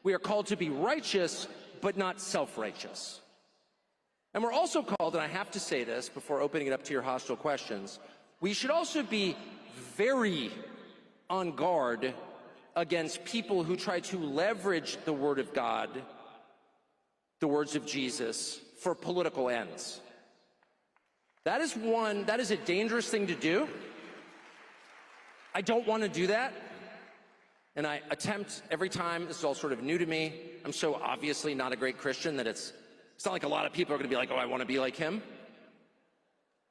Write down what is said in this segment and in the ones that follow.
We are called to be righteous, but not self-righteous. And we're also called, and I have to say this before opening it up to your hostile questions, we should also be very on guard against people who try to leverage the Word of God, the words of Jesus, for political ends. That is a dangerous thing to do. I don't want to do that. And I attempt every time. This is all sort of new to me. I'm so obviously not a great Christian that it's not like a lot of people are going to be like, oh, I want to be like him.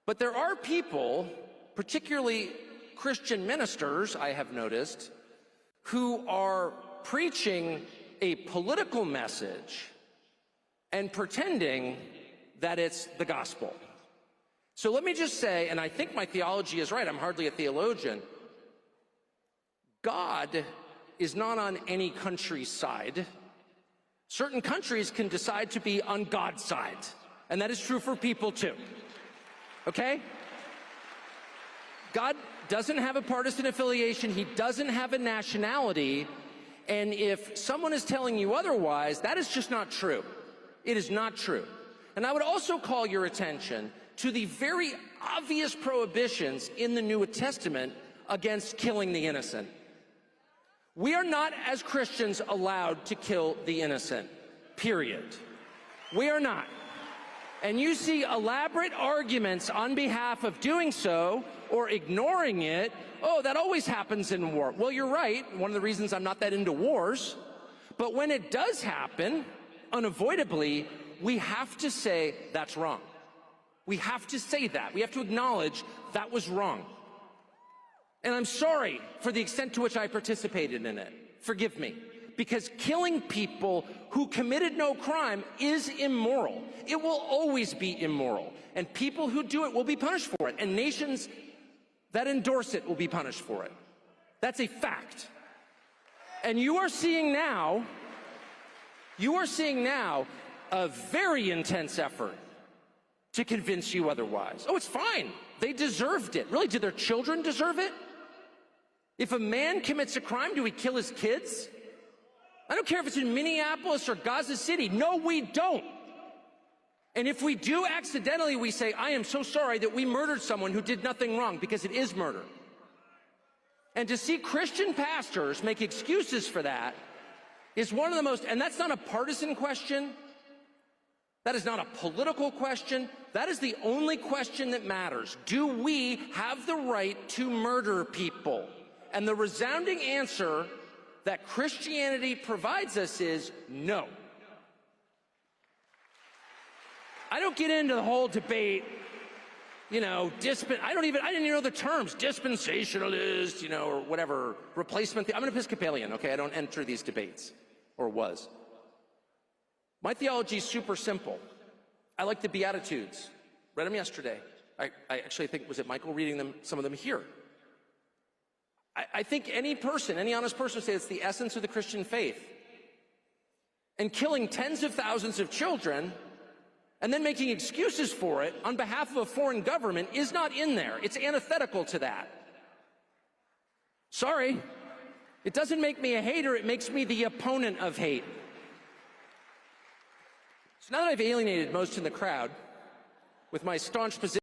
But there are people, particularly Christian ministers, I have noticed, who are preaching a political message and pretending that it's the gospel. So let me just say, and I think my theology is right, I'm hardly a theologian, God is not on any country's side. Certain countries can decide to be on God's side, and that is true for people too. Okay? God doesn't have a partisan affiliation, he doesn't have a nationality, and if someone is telling you otherwise, that is just not true. It is not true. And I would also call your attention to the very obvious prohibitions in the New Testament against killing the innocent. We are not, as Christians, allowed to kill the innocent, period. We are not. And you see elaborate arguments on behalf of doing so or ignoring it. Oh, that always happens in war. Well, you're right. One of the reasons I'm not that into wars. But when it does happen, unavoidably, we have to say that's wrong. We have to say that. We have to acknowledge that was wrong. And I'm sorry for the extent to which I participated in it. Forgive me. Because killing people who committed no crime is immoral. It will always be immoral. And people who do it will be punished for it. And nations that endorse it will be punished for it. That's a fact. And you are seeing now a very intense effort to convince you otherwise. Oh, it's fine. They deserved it. Really, did their children deserve it? If a man commits a crime, do we kill his kids? I don't care if it's in Minneapolis or Gaza City. No, we don't. And if we do accidentally, we say, I am so sorry that we murdered someone who did nothing wrong, because it is murder. And to see Christian pastors make excuses for that is one of the most, and that's not a partisan question. That is not a political question. That is the only question that matters. Do we have the right to murder people? And the resounding answer that Christianity provides us is no. I don't get into the whole debate, I didn't even know the terms, dispensationalist, or whatever, replacement. I'm an Episcopalian, okay? I don't enter these debates, or was. My theology is super simple. I like the Beatitudes. Read them yesterday. I actually think, was it Michael reading them, some of them here? I think any honest person would say it's the essence of the Christian faith. And killing tens of thousands of children and then making excuses for it on behalf of a foreign government is not in there. It's antithetical to that. Sorry. It doesn't make me a hater, it makes me the opponent of hate. So now that I've alienated most in the crowd with my staunch position